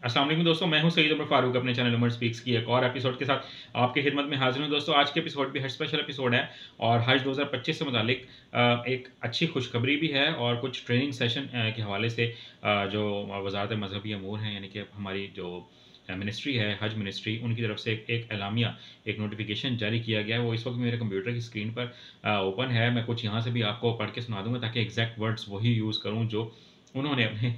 अस्सलाम वालेकुम दोस्तों, मैं हूं सईद उमर फारूक अपने चैनल उमर स्पीक्स की एक और एपिसोड के साथ आपकी खिदमत में हाजिर हूं। दोस्तों आज के एपिसोड भी हज स्पेशल एपिसोड है और हज 2025 से मुतालिक एक अच्छी खुशखबरी भी है और कुछ ट्रेनिंग सेशन के हवाले से जो वजारत मजहबी अमूर हैं, यानी कि हमारी जो मिनिस्ट्री है, हज मिनिस्ट्री, उनकी तरफ से एक एलामिया, एक नोटिफिकेशन जारी किया गया है। वो इस वक्त मेरे कंप्यूटर की स्क्रीन पर ओपन है। मैं कुछ यहाँ से भी आपको पढ़ के सुना दूंगा ताकि एग्जैक्ट वर्ड्स वही यूज़ करूँ जो उन्होंने अपने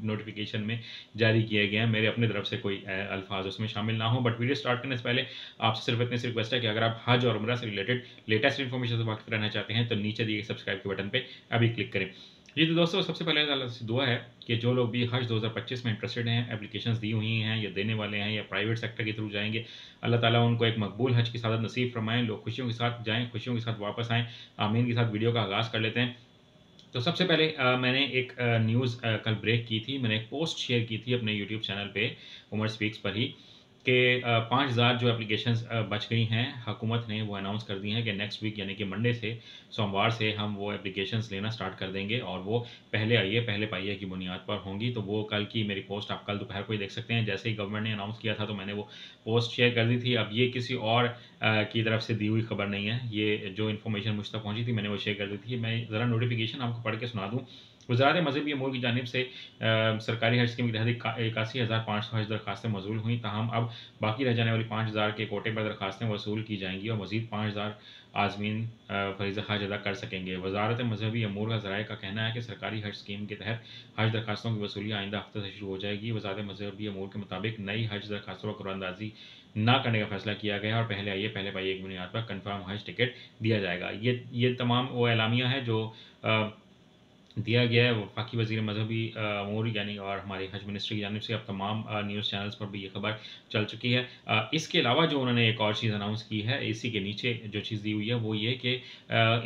नोटिफिकेशन में जारी किए गए हैं। मेरे अपनी तरफ से कोई अल्फाज उसमें शामिल ना हो। बट वीडियो स्टार्ट करने से पहले आपसे सिर्फ इतनी सी रिक्वेस्ट है कि अगर आप हज और उम्रा से रिलेटेड लेटेस्ट इन्फॉर्मेशन से वाकिफ रहना चाहते हैं तो नीचे दिए सब्सक्राइब के बटन पे अभी क्लिक करें। जी तो दोस्तों, सबसे पहले अल्लाह से दुआ है कि जो लोग भी हज 2025 में इंटरेस्टेड हैं, एप्लीकेशंस दी हुई हैं या देने वाले हैं या प्राइवेट सेक्टर के थ्रू जाएंगे, अल्लाह ताला उनको एक मकबूल हज की सादत नसीब फरमाएं। लोग खुशियों के साथ जाएं, खुशियों के साथ वापस आएँ। आमीन के साथ वीडियो का आगाज़ कर लेते हैं। तो सबसे पहले मैंने एक न्यूज़ कल ब्रेक की थी। मैंने एक पोस्ट शेयर की थी अपने यूट्यूब चैनल पे उमर स्पीक्स पर ही कि 5000 जो एप्लीकेशंस बच गई हैं, हुकूमत ने वो अनाउंस कर दी हैं कि नेक्स्ट वीक यानी कि मंडे से, सोमवार से हम वो एप्लीकेशंस लेना स्टार्ट कर देंगे और वो पहले आइए पहले पाइए की बुनियाद पर होंगी। तो वो कल की मेरी पोस्ट आप कल दोपहर को ही देख सकते हैं। जैसे ही गवर्नमेंट ने अनाउंस किया था तो मैंने वो पोस्ट शेयर कर दी थी। अब ये किसी और की तरफ से दी हुई खबर नहीं है। ये जो इन्फॉर्मेशन मुझ तक पहुँची थी मैंने वो शेयर कर दी थी। मैं ज़रा नोटिफिकेशन आपको पढ़ के सुना दूँ। वज़ारत मज़हबी अमूर की जानिब से सरकारी हज स्कीम के तहत 81,500 हज दरखास्तें मौसूल हुई। ताहम अब बाकी रह जाने वाली 5,000 के कोटे पर दरखास्तें वसूल की जाएंगी और मज़ीद 5,000 आज़मीन फ़रीज़ा हज अदा कर सकेंगे। वज़ारत मज़हबी अमूर का ज़राए का कहना है कि सरकारी हज स्कीम के तहत हज दरखास्तों की वसूली आइंदा हफ्ते से शुरू हो जाएगी। वज़ारत मज़हबी अमूर के मुताबिक नई हज दरखास्तों पर कुरानंदाजी ना करने का फैसला किया गया है और पहले आइए पहले पाइए की बुनियाद पर कन्फर्म हज टिकट दिया जाएगा। ये तमाम वो एलामिया है जो दिया गया है वफाकी वज़ीर मज़हबी अमूर यानी और हमारी हज मिनिस्ट्री की जानिब से। अब तमाम न्यूज़ चैनल्स पर भी ये खबर चल चुकी है। इसके अलावा जो उन्होंने एक और चीज़ अनाउंस की है, इसी के नीचे जो चीज़ दी हुई है वो ये कि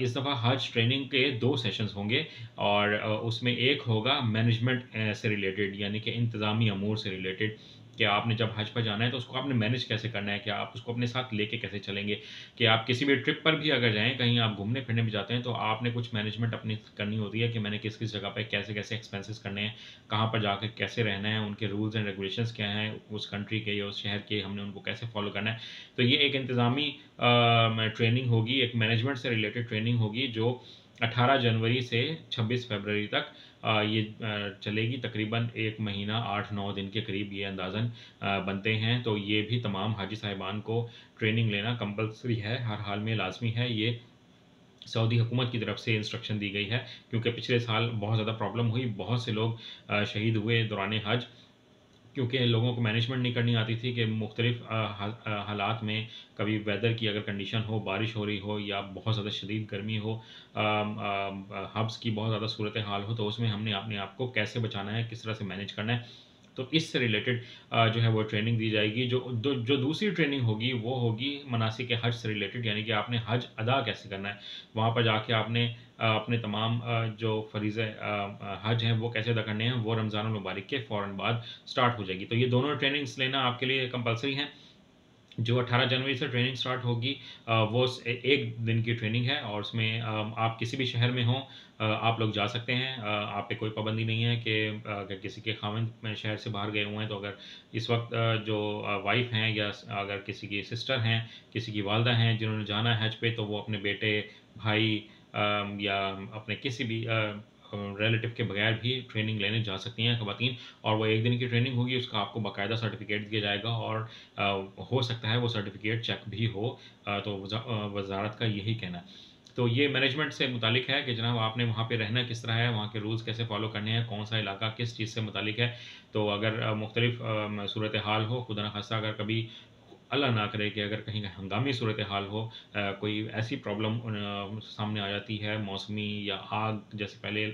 इस दफ़ा हज ट्रेनिंग के 2 सेशंस होंगे और उसमें एक होगा मैनेजमेंट से रिलेटेड, यानी कि इंतज़ामी अमूर से रिलेटेड कि आपने जब हज पर जाना है तो उसको आपने मैनेज कैसे करना है, कि आप उसको अपने साथ लेके कैसे चलेंगे, कि आप किसी भी ट्रिप पर भी अगर जाएँ, कहीं आप घूमने फिरने भी जाते हैं तो आपने कुछ मैनेजमेंट अपनी करनी होती है कि मैंने किस-किस जगह पे कैसे-कैसे एक्सपेंसेस करने हैं, कहाँ पर जाकर कैसे रहना है, उनके रूल्स एंड रेगुलेशंस क्या हैं, उस कंट्री के या उस शहर के, हमने उनको कैसे फ़ॉलो करना है। तो ये एक इंतज़ामी ट्रेनिंग होगी, एक मैनेजमेंट से रिलेटेड ट्रेनिंग होगी जो 18 जनवरी से 26 फरवरी तक ये चलेगी। तकरीबन 1 महीना 8-9 दिन के करीब ये अंदाज़न बनते हैं। तो ये भी तमाम हाजी साहिबान को ट्रेनिंग लेना कंपल्सरी है, हर हाल में लाज़मी है। ये सऊदी हुकूमत की तरफ से इंस्ट्रक्शन दी गई है क्योंकि पिछले साल बहुत ज़्यादा प्रॉब्लम हुई, बहुत से लोग शहीद हुए दौरान हज, क्योंकि लोगों को मैनेजमेंट नहीं करनी आती थी कि मुख्तलिफ हालात में कभी वेदर की अगर कंडीशन हो, बारिश हो रही हो या बहुत ज़्यादा शदीद गर्मी हो, हब्स की बहुत ज़्यादा सूरत हाल हो, तो उसमें हमने अपने आप को कैसे बचाना है, किस तरह से मैनेज करना है। तो इससे रिलेटेड जो है वो ट्रेनिंग दी जाएगी। जो दूसरी ट्रेनिंग होगी वो होगी मनासिक हज से रिलेटेड, यानी कि आपने हज अदा कैसे करना है। वहाँ पर जाके आपने अपने तमाम जो फ़रीज़े हज हैं वो कैसे अदा करने हैं, वो रमज़ान मुबारक के फ़ौरन बाद स्टार्ट हो जाएगी। तो ये दोनों ट्रेनिंग्स लेना आपके लिए कंपल्सरी हैं। जो 18 जनवरी से ट्रेनिंग स्टार्ट होगी वो 1 दिन की ट्रेनिंग है और उसमें आप किसी भी शहर में हों, आप लोग जा सकते हैं। आप पे कोई पाबंदी नहीं है कि अगर किसी के खाविंद शहर से बाहर गए हुए हैं तो अगर इस वक्त जो वाइफ़ हैं या अगर किसी की सिस्टर हैं, किसी की वालदा हैं जिन्होंने जाना है हज पे, तो वो अपने बेटे, भाई या अपने किसी भी रिलेटिव के बगैर भी ट्रेनिंग लेने जा सकती हैं ख़वातीन। और वो 1 दिन की ट्रेनिंग होगी, उसका आपको बाकायदा सर्टिफिकेट दिया जाएगा और हो सकता है वो सर्टिफिकेट चेक भी हो। तो वज़ारत का यही कहना है। तो ये मैनेजमेंट से मुतालिक है कि जनाब आपने वहाँ पे रहना किस तरह है, वहाँ के रूल्स कैसे फ़ॉलो करने हैं, कौन-सा इलाका किस चीज़ से मुतालिक है। तो अगर मुख्तलिफ सूरत हाल हो, खुदा न ख़ास्ता अगर कभी अल्लाह ना करे कि अगर कहीं हंगामी सूरत हाल हो, कोई ऐसी प्रॉब्लम सामने आ जाती है मौसमी या आग जैसे पहले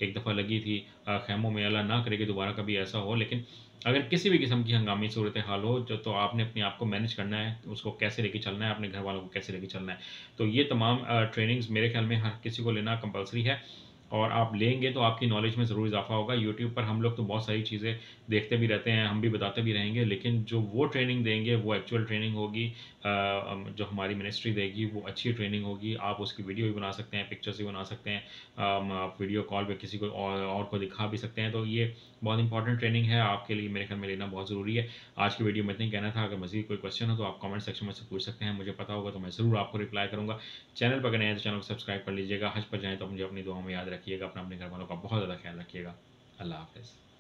एक दफ़ा लगी थी ख़ैमों में, अल्लाह ना करे कि दोबारा कभी ऐसा हो। लेकिन अगर किसी भी किस्म की हंगामी सूरत हाल हो जो, तो आपने अपने आप को मैनेज करना है, उसको कैसे लेके चलना है, अपने घर वालों को कैसे लेके चलना है। तो ये तमाम ट्रेनिंग्स मेरे ख़्याल में हर किसी को लेना कंपल्सरी है। और आप लेंगे तो आपकी नॉलेज में ज़रूर इजाफा होगा। यूट्यूब पर हम लोग तो बहुत सारी चीज़ें देखते भी रहते हैं, हम भी बताते भी रहेंगे, लेकिन जो वो ट्रेनिंग देंगे वो एक्चुअल ट्रेनिंग होगी। जो हमारी मिनिस्ट्री देगी वो अच्छी ट्रेनिंग होगी। आप उसकी वीडियो भी बना सकते हैं, पिक्चर्स भी बना सकते हैं, आप वीडियो कॉल पे किसी को और को दिखा भी सकते हैं। तो ये बहुत इंपॉर्टेंट ट्रेनिंग है, आपके लिए मेरे ख्याल में लेना बहुत ज़रूरी है। आज की वीडियो में इतना ही कहना था। अगर मज़ीद कोई क्वेश्चन हो तो आप कमेंट सेक्शन में से पूछ सकते हैं, मुझे पता होगा तो मैं ज़रूर आपको रिप्लाई करूँगा। चैनल पर अगर नए हैं तो चैनल को सब्सक्राइब कर लीजिएगा। हज पर जाएँ तो मुझे अपनी दुआओं में याद रखिएगा। अपना अपने घर वालों का बहुत ज़्यादा ख्याल रखिएगा। अल्लाह हाफ़िज़।